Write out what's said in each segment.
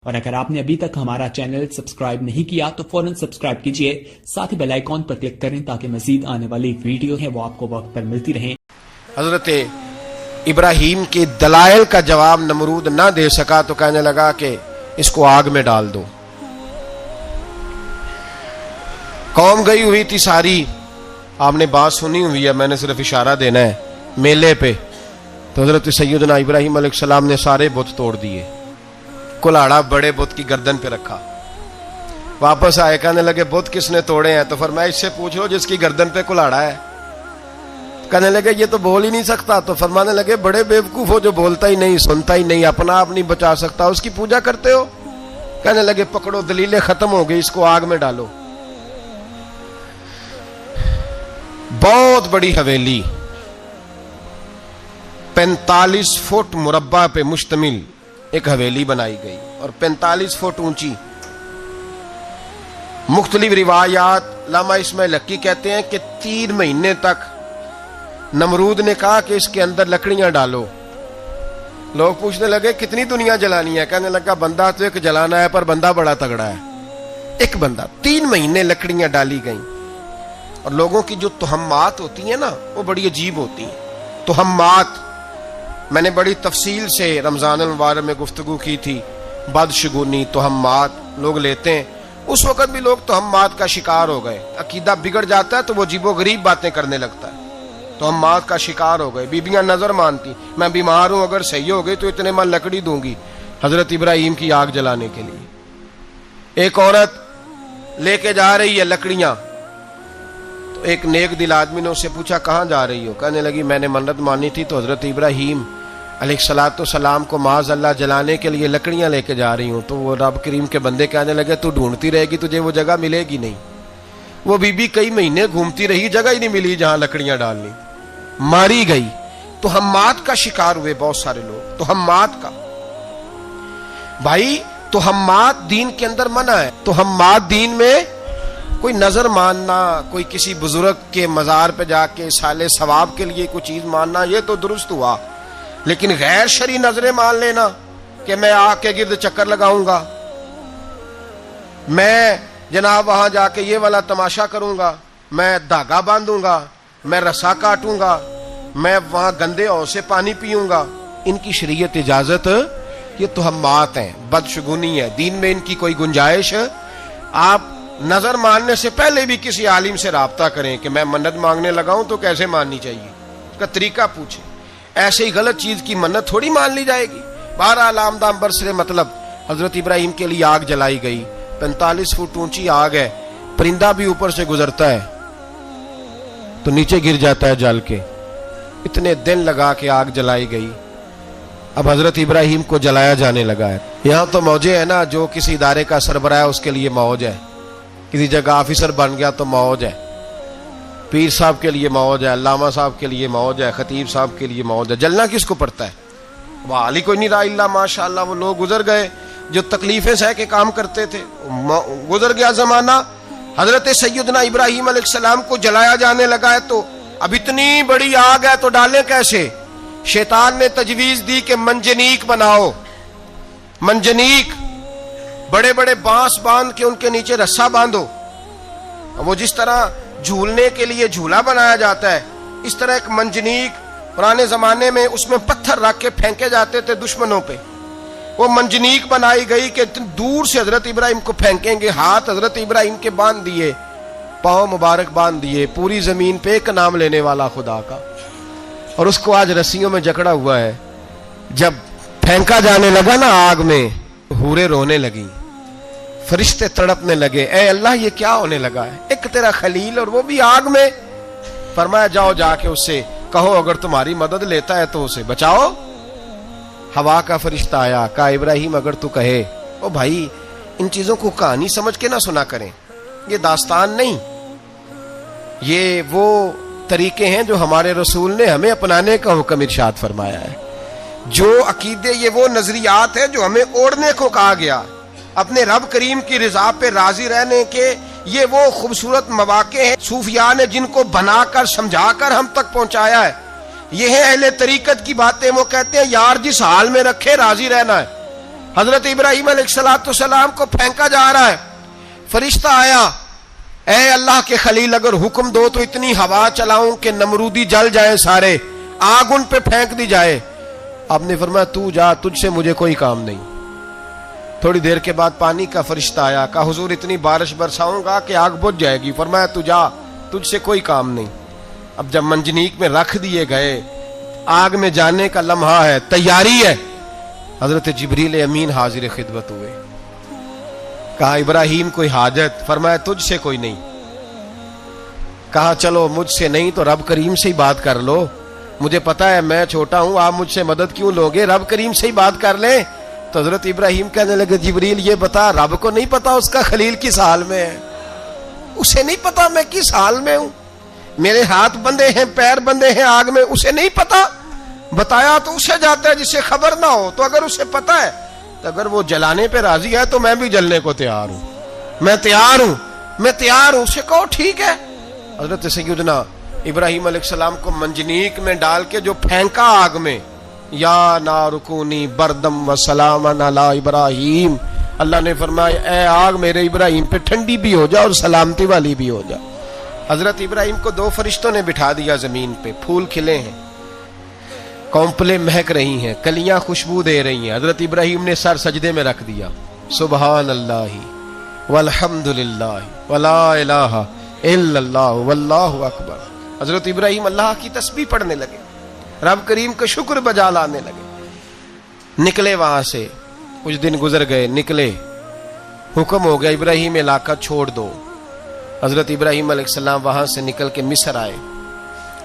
اور اگر آپ نے ابھی تک ہمارا چینل سبسکرائب نہیں کیا تو فوراً سبسکرائب کیجئے، ساتھ ہی بیل آئیکن پر کلک کریں تاکہ مزید آنے والی ویڈیو ہے وہ آپ کو وقت پر ملتی رہیں۔ حضرت ابراہیم کے دلائل کا جواب نمرود نہ دے سکا تو کہنے لگا کہ اس کو آگ میں ڈال دو۔ قوم گئی ہوئی تھی ساری، آپ نے بات سنی ہوئی ہے، میں نے صرف اشارہ دینا ہے، میلے پہ تو حضرت سیدنا ابراہیم علیہ السلام نے سارے بت توڑ دیے، کلاڑا بڑے بت کی گردن پہ رکھا، واپس آئے کہنے لگے بت کس نے توڑے ہیں؟ تو فرمایا اس سے پوچھ لو جس کی گردن پہ کلاڑا ہے۔ کہنے لگے یہ تو بول ہی نہیں سکتا، تو فرمانے لگے بڑے بیوقوف ہو جو بولتا ہی نہیں، سنتا ہی نہیں، اپنا آپ نہیں بچا سکتا، اس کی پوجا کرتے ہو؟ کہنے لگے پکڑو دلیلیں ختم ہو گئی، اس کو آگ میں ڈالو۔ بہت بڑی حویلی 45 فٹ مربع پہ مشتمل ایک حویلی بنائی گئی اور 45 فٹ اونچی۔ مختلف روایات، علامہ اسماعیل حقی کہتے ہیں کہ 3 مہینے تک نمرود نے کہا کہ اس کے اندر لکڑیاں ڈالو۔ لوگ پوچھنے لگے کتنی دنیا جلانی ہے؟ کہنے لگا بندہ تو ایک جلانا ہے پر بندہ بڑا تگڑا ہے، ایک بندہ۔ 3 مہینے لکڑیاں ڈالی گئیں اور لوگوں کی جو تہمات ہوتی ہیں نا وہ بڑی عجیب ہوتی ہیں۔ تہمات میں نے بڑی تفصیل سے رمضان المبارک میں گفتگو کی تھی، بدشگونی تہمات لوگ لیتے ہیں، اس وقت بھی لوگ تہمات کا شکار ہو گئے، عقیدہ بگڑ جاتا ہے تو وہ عجیب و غریب باتیں کرنے لگتا ہے، تہمات کا شکار ہو گئے۔ بیبیاں نظر مانتی، میں بیمار ہوں اگر صحیح ہو گئی تو اتنے من لکڑی دوں گی حضرت ابراہیم کی آگ جلانے کے لیے۔ ایک عورت لے کے جا رہی ہے لکڑیاں، تو ایک نیک دل آدمی نے اس سے پوچھا کہاں جا رہی ہو؟ کہنے لگی میں نے منت مانی تھی تو حضرت ابراہیم علیہ السلام کو معاذ اللہ جلانے کے لیے لکڑیاں لے کے جا رہی ہوں۔ تو وہ رب کریم کے بندے کہنے لگے تو ڈھونڈتی رہے گی، تجھے وہ جگہ ملے گی نہیں۔ وہ بی بی کئی مہینے گھومتی رہی، جگہ ہی نہیں ملی جہاں لکڑیاں ڈالنی، ماری گئی۔ تہمات کا شکار ہوئے بہت سارے لوگ، تہمات کا۔ بھائی تہمات دین کے اندر منع ہے، تہمات دین میں کوئی نظر ماننا، کوئی کسی بزرگ کے مزار پہ جا کے سالے ثواب کے لیے کوئی چیز ماننا، یہ تو درست ہوا، لیکن غیر شرعی نظریں مان لینا کہ میں آگ کے گرد چکر لگاؤں گا، میں جناب وہاں جا کے یہ والا تماشا کروں گا، میں دھاگا باندھوں گا، میں رسا کاٹوں گا، میں وہاں گندے اور سے پانی پیوں گا، ان کی شریعت اجازت، یہ تہمات ہیں، بدشگونی ہے، دین میں ان کی کوئی گنجائش۔ آپ نظر ماننے سے پہلے بھی کسی عالم سے رابطہ کریں کہ میں منت مانگنے لگا ہوں تو کیسے ماننی چاہیے، اس کا طریقہ پوچھیں۔ ایسے ہی غلط چیز کی منت تھوڑی مان لی جائے گی۔ بہرحال آمدام برسر مطلب حضرت ابراہیم کے لیے آگ جلائی گئی، 45 فٹ اونچی آگ ہے، پرندہ بھی اوپر سے گزرتا ہے تو نیچے گر جاتا ہے جل کے، اتنے دن لگا کے آگ جلائی گئی۔ اب حضرت ابراہیم کو جلایا جانے لگا ہے۔ یہاں تو موجیں ہے نا، جو کسی ادارے کا سربراہ ہے اس کے لیے موج ہے، کسی جگہ آفیسر بن گیا تو موج ہے، پیر صاحب کے لیے موج ہے، علامہ صاحب کے لیے موج ہے، خطیب صاحب کے لیے موج ہے۔ جلنا کس کو پڑتا ہے؟ وہاں کوئی نہیں رہا اللہ ماشاءاللہ، وہ لوگ گزر گئے جو تکلیفیں سہ کے کام کرتے تھے، گزر گیا زمانہ۔ حضرت سیدنا ابراہیم علیہ السلام کو جلایا جانے لگا ہے تو اب اتنی بڑی آگ ہے تو ڈالیں کیسے؟ شیطان نے تجویز دی کہ منجنیق بناؤ، منجنیق، بڑے بڑے بانس باندھ کے ان کے نیچے رسا باندھو، وہ جس طرح جھولنے کے لیے جھولا بنایا جاتا ہے اس طرح ایک منجنیق، پرانے زمانے میں اس میں پتھر رکھ کے پھینکے جاتے تھے دشمنوں پہ، وہ منجنیق بنائی گئی کہ دور سے حضرت ابراہیم کو پھینکیں گے۔ ہاتھ حضرت ابراہیم کے باندھ دیے، پاؤں مبارک باندھ دیے، پوری زمین پہ ایک نام لینے والا خدا کا، اور اس کو آج رسیوں میں جکڑا ہوا ہے۔ جب پھینکا جانے لگا نا آگ میں، حوریں رونے لگی، فرشتے تڑپنے لگے، اے اللہ یہ کیا ہونے لگا ہے؟ ایک تیرا خلیل اور وہ بھی آگ میں۔ فرمایا جاؤ جا کے اس سے کہو اگر تمہاری مدد لیتا ہے تو اسے بچاؤ۔ ہوا کا فرشتہ آیا، کہا ابراہیم اگر تو کہے۔ او بھائی ان چیزوں کو کہانی سمجھ کے نہ سنا کریں، یہ داستان نہیں، یہ وہ طریقے ہیں جو ہمارے رسول نے ہمیں اپنانے کا حکم ارشاد فرمایا ہے، جو عقیدے، یہ وہ نظریات ہیں جو ہمیں اوڑھنے کو کہا گیا، اپنے رب کریم کی رضا پہ راضی رہنے کے یہ وہ خوبصورت مواقع ہیں صوفیاء نے جن کو بنا کر سمجھا کر ہم تک پہنچایا ہے۔ یہ ہے اہل طریقت کی باتیں، وہ کہتے ہیں یار جس حال میں رکھے راضی رہنا ہے، حضرت ابراہیم علیہ السلام کو پھینکا جا رہا ہے. فرشتہ آیا, اے اللہ کے خلیل اگر حکم دو تو اتنی ہوا چلاؤں کہ نمرودی جل جائیں سارے, آگ ان پہ پھینک دی جائے. آپ نے فرمایا تو جا, تجھ سے مجھے کوئی کام نہیں. تھوڑی دیر کے بعد پانی کا فرشتہ آیا, کہا حضور اتنی بارش برساؤں گا کہ آگ بجھ جائے گی. فرمایا تو جا, تجھ سے کوئی کام نہیں. اب جب منجنیق میں رکھ دیے گئے, آگ میں جانے کا لمحہ ہے, تیاری ہے, حضرت جبریل امین حاضر خدمت ہوئے. کہا ابراہیم کوئی حاجت؟ فرمایا تجھ سے کوئی نہیں. کہا چلو مجھ سے نہیں تو رب کریم سے ہی بات کر لو, مجھے پتا ہے میں چھوٹا ہوں, آپ مجھ سے مدد کیوں لوگے, رب کریم سے ہی بات کر لیں. تو حضرت ابراہیم کہنے لگے جبریل یہ بتا, رب کو نہیں پتا اس کا خلیل کس حال میں ہے؟ اسے نہیں پتا میں کس حال میں ہوں, میرے ہاتھ بندھے ہیں, پیر بندھے ہیں آگ میں, اسے نہیں پتا. بتایا تو اسے جاتا ہے جسے خبر نہ ہو. تو اگر اسے پتا ہے تو اگر وہ جلانے پہ راضی ہے تو میں بھی جلنے کو تیار ہوں, میں تیار ہوں, میں تیار ہوں. اسے کہو ٹھیک ہے. حضرت سیدنا ابراہیم علیہ السلام کو منجنیق میں ڈال کے جو پھینکا آگ میں, یا نارکونی بردم و سلام علی ابراہیم, اللہ نے فرمایا اے آگ میرے ابراہیم پہ ٹھنڈی بھی ہو جا اور سلامتی والی بھی ہو جا. حضرت ابراہیم کو دو فرشتوں نے بٹھا دیا زمین پہ, پھول کھلے ہیں, کونپلیں مہک رہی ہیں, کلیاں خوشبو دے رہی ہیں. حضرت ابراہیم نے سر سجدے میں رکھ دیا, سبحان اللہ والحمد للہ ولا الہ الا اللہ واللہ اکبر. حضرت ابراہیم اللہ کی تسبیح پڑھنے لگے, رب کریم کا شکر بجا لانے لگے. نکلے وہاں سے, کچھ دن گزر گئے, نکلے, حکم ہو گیا ابراہیم علاقہ چھوڑ دو. حضرت ابراہیم علیہ السلام وہاں سے نکل کے مصر آئے,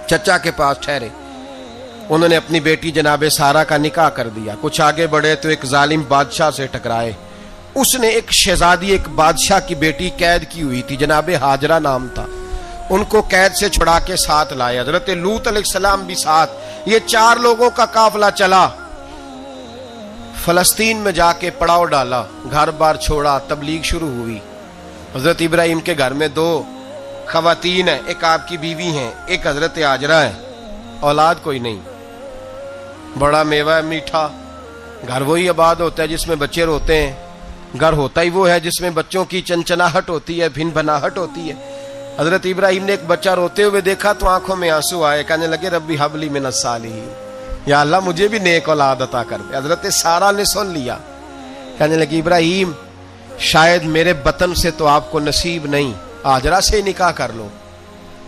چچا کے پاس ٹھہرے. انہوں نے اپنی بیٹی جناب سارہ کا نکاح کر دیا. کچھ آگے بڑھے تو ایک ظالم بادشاہ سے ٹکرائے. اس نے ایک شہزادی, ایک بادشاہ کی بیٹی قید کی ہوئی تھی, جناب ہاجرہ نام تھا, ان کو قید سے چھڑا کے ساتھ لائے. حضرت لوط علیہ السلام بھی ساتھ. یہ 4 لوگوں کا قافلہ چلا, فلسطین میں جا کے پڑاؤ ڈالا, گھر بار چھوڑا, تبلیغ شروع ہوئی. حضرت ابراہیم کے گھر میں 2 خواتین ہیں, ایک آپ کی بیوی ہیں, ایک حضرت ہاجرہ ہے. اولاد کوئی نہیں, بڑا میوہ ہے میٹھا. گھر وہی آباد ہوتا ہے جس میں بچے روتے ہیں, گھر ہوتا ہی وہ ہے جس میں بچوں کی چنچناہٹ ہوتی ہے, بھن بھناہٹ ہوتی ہے. حضرت ابراہیم نے ایک بچہ روتے ہوئے دیکھا تو آنکھوں میں آنسو آئے, کہنے لگے ربی حب لی من الصالحین, یا اللہ مجھے بھی نیک اولاد عطا کر دے. حضرت سارہ نے سن لیا, کہنے لگی ابراہیم شاید میرے بطن سے تو آپ کو نصیب نہیں, ہاجرہ سے نکاح کر لو.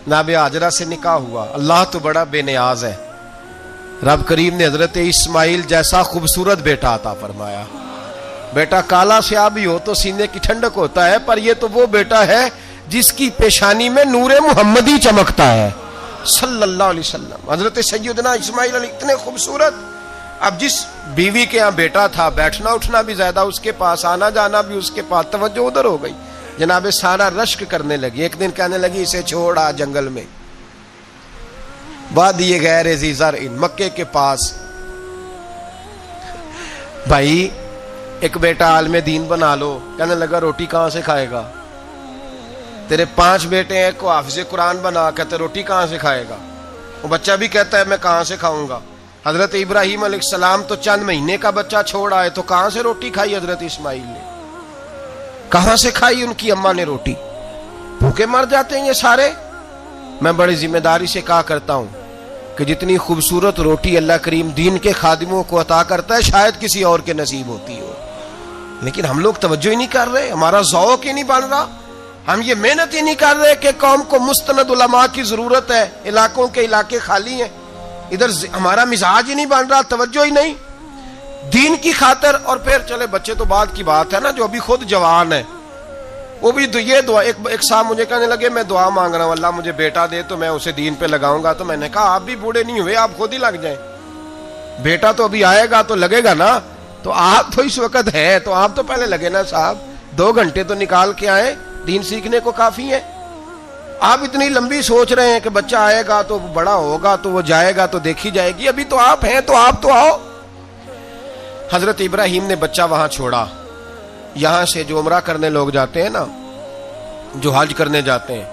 جناب ہاجرہ سے نکاح ہوا. اللہ تو بڑا بے نیاز ہے, رب کریم نے حضرت اسماعیل جیسا خوبصورت بیٹا عطا فرمایا. بیٹا کالا سیاہ بھی ہو تو سینے کی ٹھنڈک ہوتا ہے, پر یہ تو وہ بیٹا ہے جس کی پیشانی میں نور محمدی چمکتا ہے صلی اللہ علیہ وسلم. حضرت سیدنا اسماعیل علیہ اتنے خوبصورت. اب جس بیوی کے ہاں بیٹا تھا, بیٹھنا اٹھنا بھی زیادہ اس کے پاس, آنا جانا بھی اس کے پاس, توجہ ادھر ہو گئی. جناب سارہ رشک کرنے لگی. ایک دن کہنے لگی اسے چھوڑ آ جنگل میں, وادی غیر ذی زرع, مکے کے پاس. بھائی ایک بیٹا عالم دین بنا لو. کہنے لگا روٹی کہاں سے کھائے گا, تیرے 5 بیٹے ہیں, کو حافظ قرآن بنا, کہتے روٹی کہاں سے کھائے گا. وہ بچہ بھی کہتا ہے میں کہاں سے کھاؤں گا. حضرت ابراہیم علیہ السلام تو چند مہینے کا بچہ چھوڑ آئے, تو کہاں سے روٹی کھائی حضرت اسماعیل نے, کہاں سے کھائی ان کی اماں نے روٹی. بھوکے مر جاتے ہیں یہ سارے. میں بڑی ذمہ داری سے کہا کرتا ہوں کہ جتنی خوبصورت روٹی اللہ کریم دین کے خادموں کو عطا کرتا ہے شاید کسی اور کے نصیب ہوتی ہو, لیکن ہم لوگ توجہ ہی نہیں کر رہے, ہمارا ذوق ہی نہیں بن رہا, ہم یہ محنت ہی نہیں کر رہے کہ قوم کو مستند علماء کی ضرورت ہے, علاقوں کے علاقے خالی ہیں, ادھر ہمارا مزاج ہی نہیں بن رہا, توجہ ہی نہیں دین کی خاطر. اور پھر چلے بچے تو بعد کی بات ہے نا, جو ابھی خود جوان ہے وہ بھی یہ دعا. ایک صاحب مجھے کہنے لگے میں دعا مانگ رہا ہوں اللہ مجھے بیٹا دے تو میں اسے دین پہ لگاؤں گا. تو میں نے کہا آپ بھی بوڑھے نہیں ہوئے, آپ خود ہی لگ جائیں, بیٹا تو ابھی آئے گا تو لگے گا نا. تو آپ تو اس وقت ہے تو آپ تو پہلے لگے نا صاحب, 2 گھنٹے تو نکال کے آئے, دین سیکھنے کو کافی ہے. آپ اتنی لمبی سوچ رہے ہیں کہ بچہ آئے گا تو بڑا ہوگا تو وہ جائے گا تو دیکھی جائے گی, ابھی تو آپ ہیں تو آپ تو آؤ. حضرت ابراہیم نے بچہ وہاں چھوڑا. یہاں سے جو عمرہ کرنے لوگ جاتے ہیں نا, جو حج کرنے جاتے ہیں,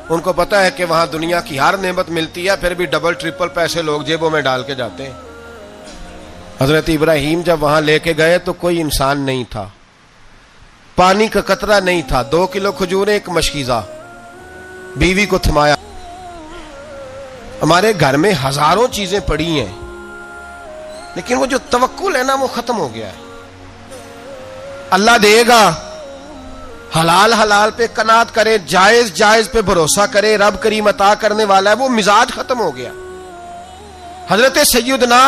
ان کو پتا ہے کہ وہاں دنیا کی ہر نعمت ملتی ہے, پھر بھی ڈبل ٹرپل پیسے لوگ جیبوں میں ڈال کے جاتے ہیں. حضرت ابراہیم جب وہاں لے کے گئے تو کوئی انسان نہیں تھا, پانی کا قطرہ نہیں تھا, 2 کلو کھجوریں, ایک مشکیزہ, بیوی کو تھمایا. ہمارے گھر میں ہزاروں چیزیں پڑی ہیں, لیکن وہ جو توکل ہے نا وہ ختم ہو گیا ہے. اللہ دے گا, حلال حلال پہ قناعت کرے, جائز جائز پہ بھروسہ کرے, رب کریم عطا کرنے والا ہے, وہ مزاج ختم ہو گیا. حضرت سیدنا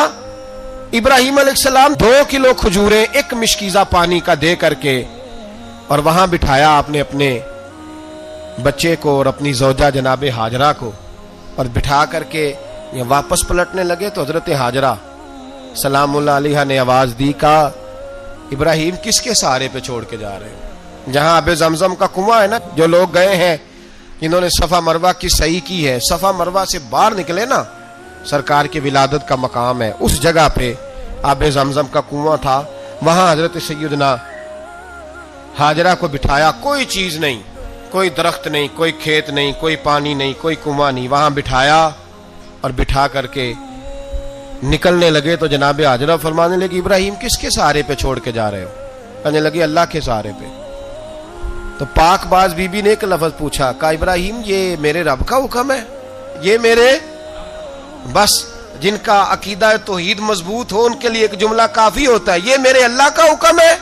ابراہیم علیہ السلام 2 کلو کھجوریں, ایک مشکیزہ پانی کا دے کر کے, اور وہاں بٹھایا آپ نے اپنے بچے کو اور اپنی زوجہ جناب ہاجرہ کو, اور بٹھا کر کے یہ واپس پلٹنے لگے تو حضرت ہاجرہ سلام اللہ علیہ نے آواز دی, کہا ابراہیم کس کے سہارے پہ چھوڑ کے جا رہے ہیں؟ جہاں آب زمزم کا کنواں ہے نا, جو لوگ گئے ہیں جنہوں نے صفا مروہ کی صحیح کی ہے, صفا مروہ سے باہر نکلے نا, سرکار کی ولادت کا مقام ہے, اس جگہ پہ آب زمزم کا کنواں تھا. وہاں حضرت سیدنا ہاجرہ کو بٹھایا, کوئی چیز نہیں, کوئی درخت نہیں, کوئی کھیت نہیں, کوئی پانی نہیں, کوئی کنواں نہیں, وہاں بٹھایا اور بٹھا کر کے نکلنے لگے تو جناب ہاجرہ فرمانے لگی ابراہیم کس کے سہارے پہ چھوڑ کے جا رہے ہو؟ کہنے لگے اللہ کے سہارے پہ. تو پاک باز بی بی نے ایک لفظ پوچھا, کہا ابراہیم یہ میرے رب کا حکم ہے, یہ میرے, بس جن کا عقیدہ توحید مضبوط ہو ان کے لیے ایک جملہ کافی ہوتا ہے, یہ میرے اللہ کا حکم ہے.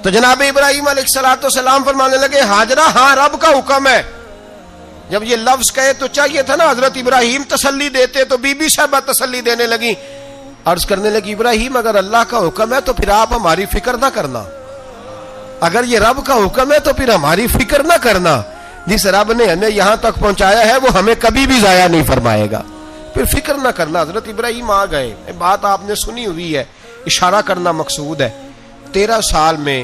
تو جناب ابراہیم علیہ السلام فرمانے لگے ہاجرہ ہاں رب کا حکم ہے. جب یہ لفظ کہے تو چاہیے تھا نا حضرت ابراہیم تسلی دیتے, تو بی بی صاحبہ تسلی دینے لگی, عرض کرنے لگی ابراہیم اگر اللہ کا حکم ہے تو پھر آپ ہماری فکر نہ کرنا, اگر یہ رب کا حکم ہے تو پھر ہماری فکر نہ کرنا, جس رب نے ہمیں یہاں تک پہنچایا ہے وہ ہمیں کبھی بھی ضائع نہیں فرمائے گا, پھر فکر نہ کرنا. حضرت ابراہیم آ گئے, بات آپ نے سنی ہوئی ہے, اشارہ کرنا مقصود ہے. 13 سال میں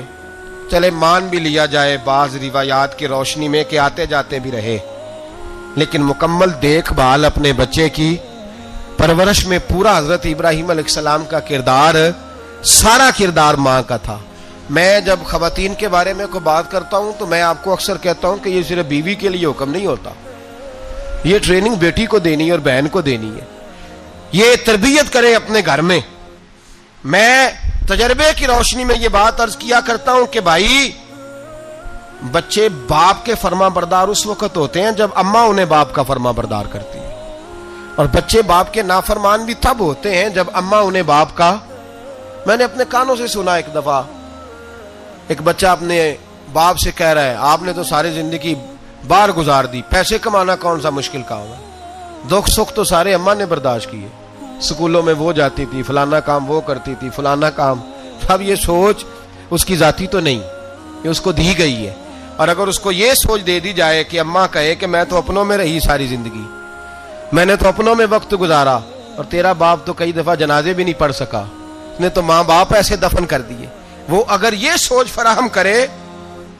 چلے مان بھی لیا جائے بعض روایات کی روشنی میں کہ آتے جاتے بھی رہے, لیکن مکمل دیکھ بھال اپنے بچے کی پرورش میں پورا حضرت ابراہیم علیہ السلام کا کردار, سارا کردار ماں کا تھا. میں جب خواتین کے بارے میں کوئی بات کرتا ہوں تو میں آپ کو اکثر کہتا ہوں کہ یہ صرف بیوی کے لیے حکم نہیں ہوتا, یہ ٹریننگ بیٹی کو دینی ہے اور بہن کو دینی ہے, یہ تربیت کرے اپنے گھر میں. میں تجربے کی روشنی میں یہ بات عرض کیا کرتا ہوں کہ بھائی بچے باپ کے فرما بردار اس وقت ہوتے ہیں جب اماں انہیں باپ کا فرما بردار کرتی ہے, اور بچے باپ کے نافرمان بھی تب ہوتے ہیں جب اماں انہیں باپ کا. میں نے اپنے کانوں سے سنا ایک دفعہ ایک بچہ اپنے باپ سے کہہ رہا ہے آپ نے تو ساری زندگی باہر گزار دی, پیسے کمانا کون سا مشکل کام ہے, دکھ سکھ تو سارے اماں نے برداشت کیے, سکولوں میں وہ جاتی تھی, فلانا کام وہ کرتی تھی, فلانا کام. اب یہ سوچ اس کی ذاتی تو نہیں, یہ اس کو دی گئی ہے, اور اگر اس کو یہ سوچ دے دی جائے کہ اماں کہے کہ میں تو اپنوں میں رہی ساری زندگی, میں نے تو اپنوں میں وقت گزارا, اور تیرا باپ تو کئی دفعہ جنازے بھی نہیں پڑھ سکا, اس نے تو ماں باپ ایسے دفن کر دیے, وہ اگر یہ سوچ فراہم کرے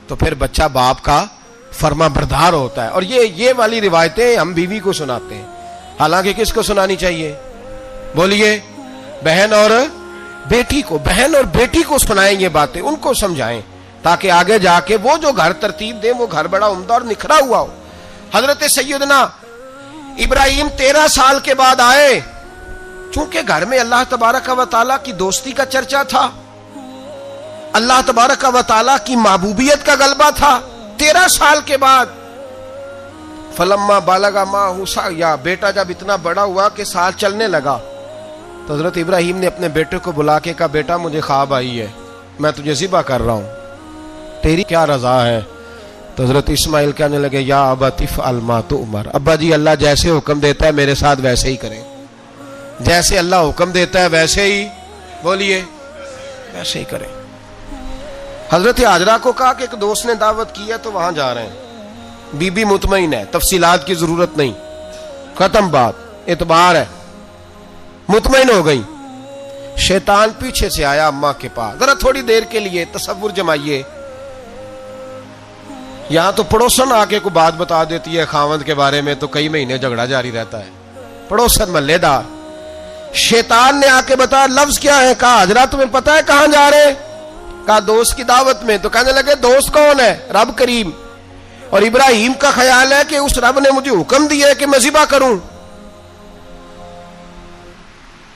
تو پھر بچہ باپ کا فرما بردار ہوتا ہے. اور یہ والی روایتیں ہم بیوی کو سناتے ہیں, حالانکہ کس کو سنانی چاہیے بولیے؟ بہن اور بیٹی کو. بہن اور بیٹی کو سنائیں یہ باتیں, ان کو سمجھائیں, تاکہ آگے جا کے وہ جو گھر ترتیب دیں وہ گھر بڑا عمدہ اور نکھرا ہوا ہو. حضرت سیدنا ابراہیم 13 سال کے بعد آئے, چونکہ گھر میں اللہ تبارک و تعالیٰ کی دوستی کا چرچا تھا, اللہ تبارک و تعالیٰ کی محبوبیت کا غلبہ تھا. 13 سال کے بعد فلما بالغ معہ سعیا, بیٹا جب اتنا بڑا ہوا کہ سال چلنے لگا, تو حضرت ابراہیم نے اپنے بیٹے کو بلا کے کہا بیٹا مجھے خواب آئی ہے, میں تجھے ذبح کر رہا ہوں, تیری کیا رضا ہے؟ تو حضرت اسماعیل کہنے لگے یا ابت افعل ما تؤمر, ابا جی اللہ جیسے حکم دیتا ہے میرے ساتھ ویسے ہی کریں, جیسے اللہ حکم دیتا ہے ویسے ہی بولیے ویسے ہی کریں. حضرت ہاجرہ کو کہا کہ ایک دوست نے دعوت کی ہے تو وہاں جا رہے ہیں, بی بی مطمئن ہے, تفصیلات کی ضرورت نہیں, ختم بات, اعتبار ہے, مطمئن ہو گئی. شیطان پیچھے سے آیا اماں کے پاس, ذرا تھوڑی دیر کے لیے تصور جمائیے, یہاں تو پڑوسن آ کے کوئی بات بتا دیتی ہے خاوند کے بارے میں تو کئی مہینے جھگڑا جاری رہتا ہے, پڑوسن محلے دار. شیطان نے آ کے بتایا لفظ کیا ہے, کہا حضرہ تمہیں پتا ہے کہاں جا رہے, کہا دوست کی دعوت میں. تو کہنے لگے دوست کون ہے؟ رب کریم, اور ابراہیم کا خیال ہے کہ اس رب نے مجھے حکم دیا ہے کہ میں ذبح کروں.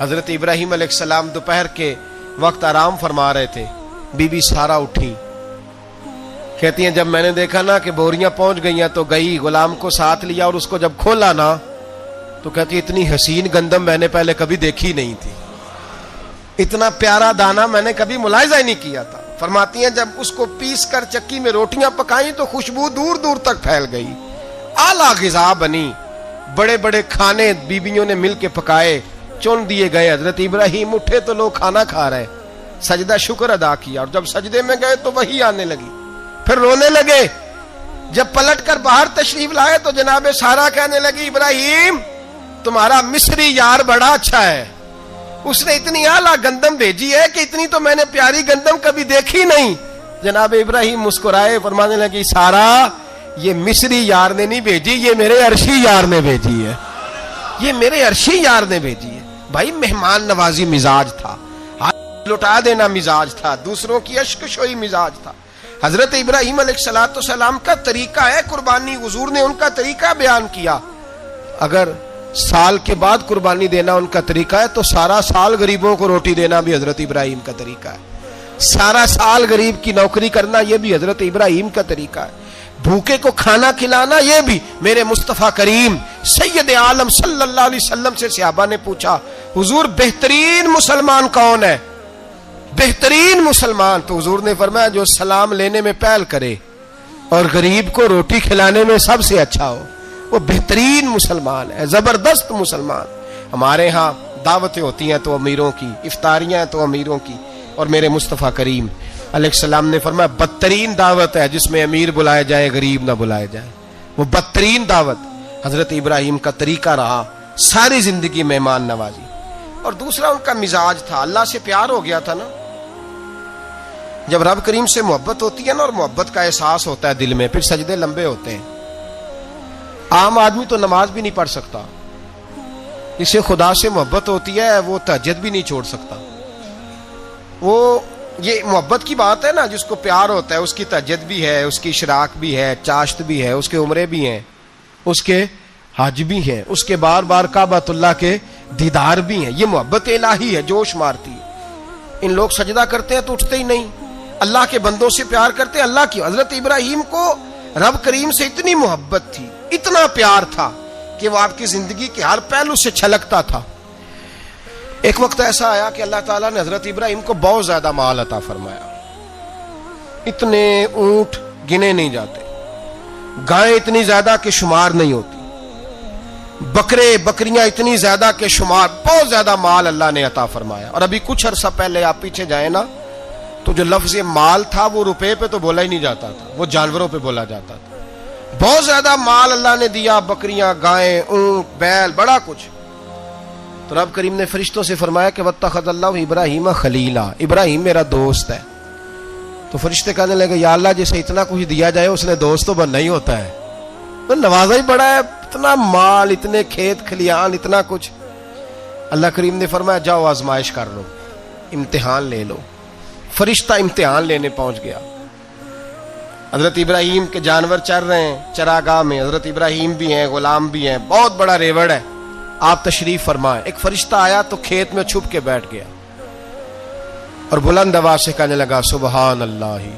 حضرت ابراہیم علیہ السلام دوپہر کے وقت آرام فرما رہے تھے. بی بی سارا اٹھی, کہتی ہیں جب میں نے دیکھا نا کہ بوریاں پہنچ گئی ہیں تو گئی, غلام کو ساتھ لیا اور اس کو جب کھولا نا تو کہتی اتنی حسین گندم میں نے پہلے کبھی دیکھی نہیں تھی, اتنا پیارا دانا میں نے کبھی ملاحظہ ہی نہیں کیا تھا. فرماتی ہیں جب اس کو پیس کر چکی میں روٹیاں پکائیں تو خوشبو دور دور تک پھیل گئی, اعلیٰ غذا بنی, بڑے بڑے کھانے بیویوں نے مل کے پکائے, چن دیے گئے. حضرت ابراہیم اٹھے تو لوگ کھانا کھا رہے, سجدہ شکر ادا کیا, اور جب سجدے میں گئے تو وحی آنے لگی, پھر رونے لگے. جب پلٹ کر باہر تشریف لائے تو جناب سارا کہنے لگی ابراہیم تمہارا مصری یار بڑا اچھا ہے, اس نے اتنی اعلیٰ گندم بھیجی ہے کہ اتنی تو میں نے پیاری گندم کبھی دیکھی نہیں. جناب ابراہیم مسکرائے, فرمانے لگی سارا یہ مصری یار نے نہیں بھیجی, یہ میرے عرشی یار نے بھیجی ہے, یہ میرے عرشی یار نے بھیجی ہے. بھائی مہمان نوازی مزاج تھا, لٹا دینا مزاج تھا, دوسروں کی اشک شوئی مزاج تھا. حضرت ابراہیم علیہ السلام کا طریقہ ہے قربانی, حضور نے ان کا طریقہ بیان کیا. اگر سال کے بعد قربانی دینا ان کا طریقہ ہے تو سارا سال غریبوں کو روٹی دینا بھی حضرت ابراہیم کا طریقہ ہے. سارا سال غریب کی نوکری کرنا یہ بھی حضرت ابراہیم کا طریقہ ہے. بھوکے کو کھانا کھلانا یہ بھی. میرے مصطفیٰ کریم سید عالم صلی اللہ علیہ وسلم سے صحابہ نے پوچھا حضور بہترین مسلمان کون ہے, بہترین مسلمان؟ تو حضور نے فرمایا جو سلام لینے میں پہل کرے اور غریب کو روٹی کھلانے میں سب سے اچھا ہو, وہ بہترین مسلمان ہے, زبردست مسلمان. ہمارے ہاں دعوتیں ہوتی ہیں تو امیروں کی, افطاریاں ہیں تو امیروں کی, اور میرے مصطفیٰ کریم علیہ السلام نے فرمایا بدترین دعوت ہے جس میں امیر بلائے جائے غریب نہ بلائے جائے, وہ بدترین دعوت. حضرت ابراہیم کا طریقہ رہا ساری زندگی مہمان نوازی. اور دوسرا ان کا مزاج تھا, اللہ سے پیار ہو گیا تھا نا. جب رب کریم سے محبت ہوتی ہے نا, اور محبت کا احساس ہوتا ہے دل میں, پھر سجدے لمبے ہوتے ہیں. عام آدمی تو نماز بھی نہیں پڑھ سکتا, اسے خدا سے محبت ہوتی ہے وہ تہجد بھی نہیں چھوڑ سکتا. وہ یہ محبت کی بات ہے نا, جس کو پیار ہوتا ہے اس کی تہجد بھی ہے, اس کی اشراق بھی ہے, چاشت بھی ہے, اس کے عمرے بھی ہیں, اس کے حج بھی ہیں, اس کے بار بار کعبۃ اللہ کے دیدار بھی ہیں. یہ محبت الہی ہے, جوش مارتی ہے. ان لوگ سجدہ کرتے ہیں تو اٹھتے ہی نہیں, اللہ کے بندوں سے پیار کرتے ہیں اللہ کی. حضرت ابراہیم کو رب کریم سے اتنی محبت تھی, اتنا پیار تھا کہ وہ آپ کی زندگی کے ہر پہلو سے چھلکتا تھا. ایک وقت ایسا آیا کہ اللہ تعالیٰ نے حضرت ابراہیم کو بہت زیادہ مال عطا فرمایا. اتنے اونٹ گنے نہیں جاتے, گائیں اتنی زیادہ کہ شمار نہیں ہوتی, بکرے بکریاں اتنی زیادہ کہ شمار, بہت زیادہ مال اللہ نے عطا فرمایا. اور ابھی کچھ عرصہ پہلے آپ پیچھے جائیں نا تو جو لفظ مال تھا وہ روپے پہ تو بولا ہی نہیں جاتا تھا, وہ جانوروں پہ بولا جاتا تھا. بہت زیادہ مال اللہ نے دیا, بکریاں, گائیں, اونٹ, بیل, بڑا کچھ. تو رب کریم نے فرشتوں سے فرمایا کہ واتخذ اللہ ابراہیم خلیلا, ابراہیم میرا دوست ہے. تو فرشتے کہنے لگے یا اللہ جسے اتنا کچھ دیا جائے اس نے دوست تو بننا ہی ہوتا ہے, تو نوازا ہی بڑا ہے, اتنا مال, اتنے کھیت کھلیان, اتنا کچھ. اللہ کریم نے فرمایا جاؤ آزمائش کر لو, امتحان لے لو. فرشتہ امتحان لینے پہنچ گیا. حضرت ابراہیم کے جانور چر رہے ہیں چراگاہ میں, حضرت ابراہیم بھی ہیں, غلام بھی ہیں, بہت بڑا ریوڑ ہے. آپ تشریف فرمائیں. ایک فرشتہ آیا تو کھیت میں چھپ کے بیٹھ گیا اور بلند آواز سے کہنے لگا سبحان اللہ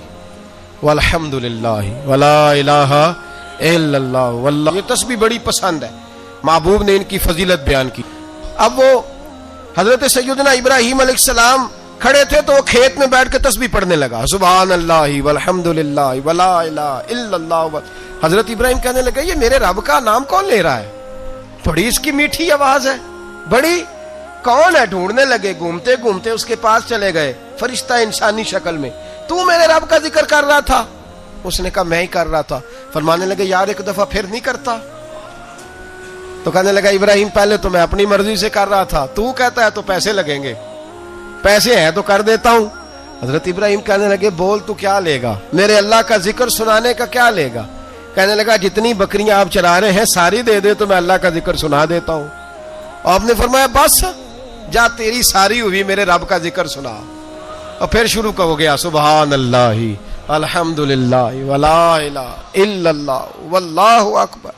والحمد للہ ولا الہ الا اللہ واللہ. یہ تسبیح بڑی پسند ہے, محبوب نے ان کی فضیلت بیان کی. اب وہ حضرت سیدنا ابراہیم علیہ السلام کھڑے تھے تو وہ کھیت میں بیٹھ کے تسبیح پڑھنے لگا سبحان اللہ والحمد للہ ولا الہ الا اللہ. حضرت ابراہیم کہنے لگے یہ میرے رب کا نام کون لے رہا ہے, بڑی اس کی میٹھی آواز ہے, بڑی, کون ہے؟ ڈھونڈنے لگے, گھومتے گھومتے اس کے پاس چلے گئے. فرشتہ انسانی شکل میں, تو میرے رب کا ذکر کر رہا تھا؟ اس نے کہا میں ہی کر رہا تھا. فرمانے لگے یار ایک دفعہ پھر نہیں کرتا؟ تو کہنے لگا ابراہیم پہلے تو میں اپنی مرضی سے کر رہا تھا, تو کہتا ہے تو پیسے لگیں گے, پیسے ہیں تو کر دیتا ہوں. حضرت ابراہیم کہنے لگے بول تو کیا لے گا, میرے اللہ کا ذکر سنانے کا کیا لے گا؟ کہنے لگا جتنی بکریاں آپ چرا رہے ہیں ساری دے دے تو میں اللہ کا ذکر سنا دیتا ہوں. اور آپ نے فرمایا بس جا تیری ساری ہوئی, میرے رب کا ذکر سنا. اور پھر شروع ہو گیا سبحان اللہ الحمدللہ ولا الہ الا اللہ واللہ اکبر.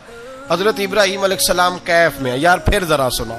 حضرت ابراہیم علیہ السلام کیف میں, یار پھر ذرا سنا,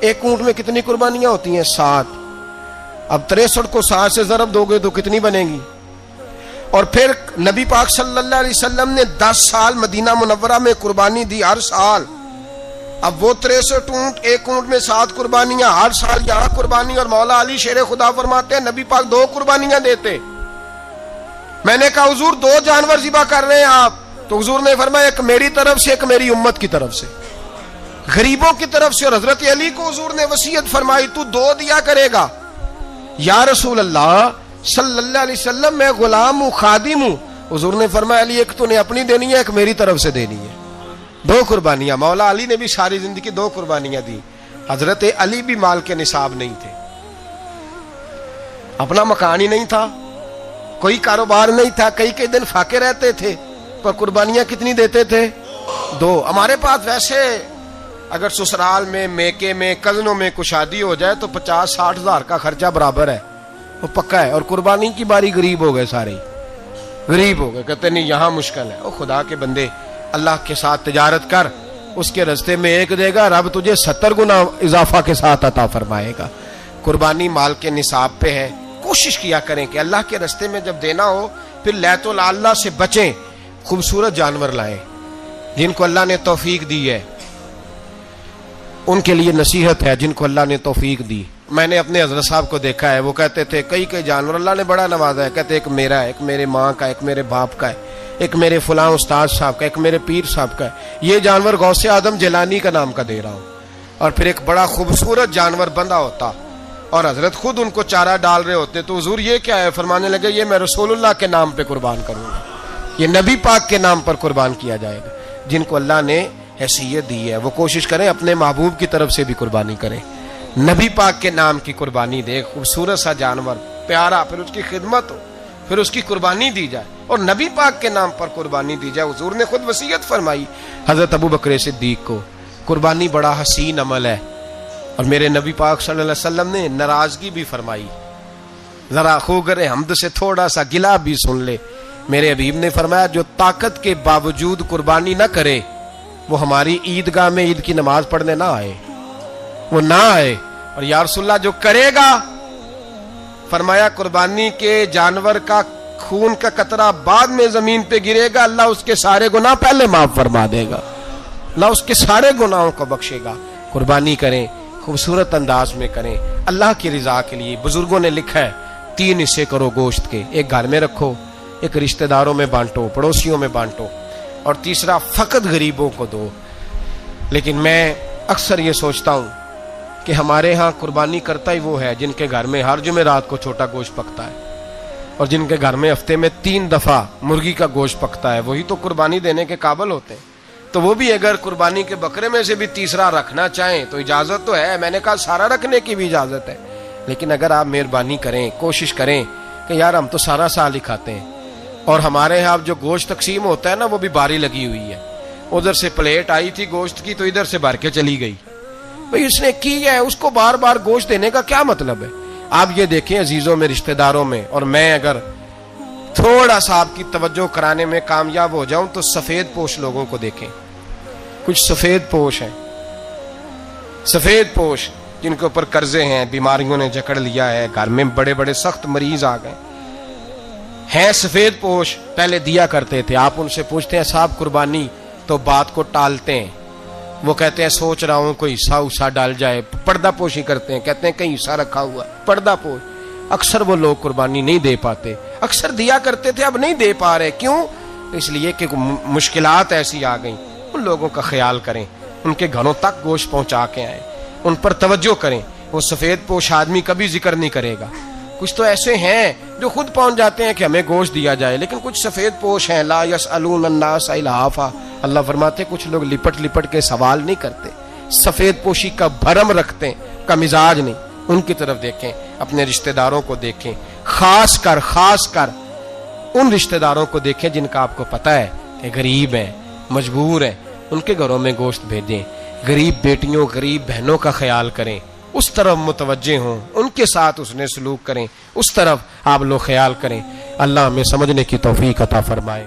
ایک اونٹ میں کتنی قربانیاں ہوتی ہیں؟ 7. اب 63 کو 7 سے ضرب دو گے تو کتنی بنے گی؟ اور پھر نبی پاک صلی اللہ علیہ وسلم نے 10 سال مدینہ منورہ میں قربانی دی، ہر سال. اب وہ 63 اونٹ، ایک اونٹ میں 7 قربانیاں، ہر سال یہاں قربانی. اور مولا علی شیر خدا فرماتے ہیں نبی پاک 2 قربانیاں دیتے. میں نے کہا حضور 2 جانور ذبح کر رہے ہیں آپ، تو حضور نے فرمایا ایک میری طرف سے، ایک میری امت کی طرف سے، غریبوں کی طرف سے. اور حضرت علی کو حضور نے وصیت فرمائی تو 2 دیا کرے گا. یا رسول اللہ صلی اللہ علیہ وسلم میں غلام ہوں، خادم ہوں. حضور نے فرمایا علی ایک تو نے اپنی دینی ہے، ایک میری طرف سے دینی ہے. 2 قربانیاں. مولا علی نے بھی ساری زندگی 2 قربانیاں دی. حضرت علی بھی مال کے نصاب نہیں تھے، اپنا مکان ہی نہیں تھا، کوئی کاروبار نہیں تھا، کئی دن فاقے رہتے تھے، پر قربانیاں کتنی دیتے تھے؟ 2. ہمارے پاس ویسے اگر سسرال میں، میکے میں، کزنوں میں کچھ شادی ہو جائے تو 50-60 ہزار کا خرچہ برابر ہے، وہ پکا ہے. اور قربانی کی باری غریب ہو گئے، سارے غریب ہو گئے. کہتے نہیں یہاں مشکل ہے. او خدا کے بندے، اللہ کے ساتھ تجارت کر، اس کے رستے میں 1 دے گا، رب تجھے 70 گنا اضافہ کے ساتھ عطا فرمائے گا. قربانی مال کے نصاب پہ ہے. کوشش کیا کریں کہ اللہ کے رستے میں جب دینا ہو پھر لیت اللہ سے بچیں. خوبصورت جانور لائیں. جن کو اللہ نے توفیق دی ہے ان کے لیے نصیحت ہے، جن کو اللہ نے توفیق دی. میں نے اپنے حضرت صاحب کو دیکھا ہے، وہ کہتے تھے کئی جانور اللہ نے بڑا نوازا ہے. کہتے ایک میرا ہے، ایک میرے ماں کا، ایک میرے باپ کا ہے، ایک میرے فلاں استاد صاحب کا، ایک میرے پیر صاحب کا ہے. یہ جانور غوث اعظم جیلانی کا نام کا دے رہا ہوں. اور پھر ایک بڑا خوبصورت جانور بندھا ہوتا اور حضرت خود ان کو چارہ ڈال رہے ہوتے. تو حضور یہ کیا ہے؟ فرمانے لگے یہ میں رسول اللہ کے نام پہ قربان کروں گا، یہ نبی پاک کے نام پر قربان کیا جائے گا. جن کو اللہ نے حیثیت دی ہے وہ کوشش کریں اپنے محبوب کی طرف سے بھی قربانی کریں. نبی پاک کے نام کی قربانی دے. خوبصورت سا جانور پیارا، پھر اس کی خدمت ہو، پھر اس کی قربانی دی جائے اور نبی پاک کے نام پر قربانی دی جائے. حضور نے خود وصیت فرمائی حضرت ابو بکر صدیق کو. قربانی بڑا حسین عمل ہے. اور میرے نبی پاک صلی اللہ علیہ وسلم نے ناراضگی بھی فرمائی. ذرا خوگر حمد سے تھوڑا سا گلا بھی سن لے. میرے حبیب نے فرمایا جو طاقت کے باوجود قربانی نہ کرے وہ ہماری عیدگاہ میں عید کی نماز پڑھنے نہ آئے، وہ نہ آئے. اور یا رسول اللہ جو کرے گا، فرمایا قربانی کے جانور کا خون کا قطرہ بعد میں زمین پہ گرے گا، اللہ اس کے سارے گناہ پہلے معاف فرما دے گا، اللہ اس کے سارے گناہوں کو بخشے گا. قربانی کریں، خوبصورت انداز میں کریں، اللہ کی رضا کے لیے. بزرگوں نے لکھا ہے 3 حصے کرو گوشت کے. ایک گھر میں رکھو، ایک رشتہ داروں میں بانٹو، پڑوسیوں میں بانٹو، اور تیسرا فقط غریبوں کو دو. لیکن میں اکثر یہ سوچتا ہوں کہ ہمارے ہاں قربانی کرتا ہی وہ ہے جن کے گھر میں ہر جمعرات کو چھوٹا گوشت پکتا ہے، اور جن کے گھر میں ہفتے میں 3 دفعہ مرغی کا گوشت پکتا ہے. وہی تو قربانی دینے کے قابل ہوتے ہیں. تو وہ بھی اگر قربانی کے بکرے میں سے بھی تیسرا رکھنا چاہیں تو اجازت تو ہے. میں نے کہا سارا رکھنے کی بھی اجازت ہے، لیکن اگر آپ مہربانی کریں، کوشش کریں کہ یار ہم تو سارا سال ہی کھاتے ہیں، اور ہمارے یہاں جو گوشت تقسیم ہوتا ہے نا وہ بھی باری لگی ہوئی ہے. ادھر سے پلیٹ آئی تھی گوشت کی تو ادھر سے بھر کے چلی گئی. بھئی اس نے کی ہے، اس کو بار بار گوشت دینے کا کیا مطلب ہے؟ آپ یہ دیکھیں عزیزوں میں، رشتہ داروں میں، اور میں اگر تھوڑا سا آپ کی توجہ کرانے میں کامیاب ہو جاؤں تو سفید پوش لوگوں کو دیکھیں. کچھ سفید پوش ہیں، سفید پوش جن کے اوپر قرضے ہیں، بیماریوں نے جکڑ لیا ہے، گھر میں بڑے بڑے سخت مریض آ گئے ہیں. سفید پوش پہلے دیا کرتے تھے. آپ ان سے پوچھتے ہیں صاحب قربانی، تو بات کو ٹالتے ہیں. وہ کہتے ہیں سوچ رہا ہوں کوئی حصہ ڈال جائے. پردہ پوشی کرتے ہیں، کہتے ہیں کہیں حصہ رکھا ہوا، پردہ پوش. اکثر وہ لوگ قربانی نہیں دے پاتے. اکثر دیا کرتے تھے، اب نہیں دے پا رہے. کیوں؟ اس لیے کہ مشکلات ایسی آ گئیں. ان لوگوں کا خیال کریں، ان کے گھروں تک گوشت پہنچا کے آئیں، ان پر توجہ کریں. وہ سفید پوش آدمی کبھی ذکر نہیں کرے گا. کچھ تو ایسے ہیں جو خود پہنچ جاتے ہیں کہ ہمیں گوشت دیا جائے، لیکن کچھ سفید پوش ہیں لا یسألون الناس الحافا. اللہ فرماتے کچھ لوگ لپٹ لپٹ کے سوال نہیں کرتے، سفید پوشی کا بھرم رکھتے ہیں، کا مزاج نہیں. ان کی طرف دیکھیں، اپنے رشتہ داروں کو دیکھیں، خاص کر ان رشتہ داروں کو دیکھیں جن کا آپ کو پتہ ہے کہ غریب ہیں، مجبور ہیں. ان کے گھروں میں گوشت بھیجیں. غریب بیٹیوں، غریب بہنوں کا خیال کریں، اس طرف متوجہ ہوں، ان کے ساتھ اس نے سلوک کریں، اس طرف آپ لوگ خیال کریں. اللہ ہمیں سمجھنے کی توفیق عطا فرمائے.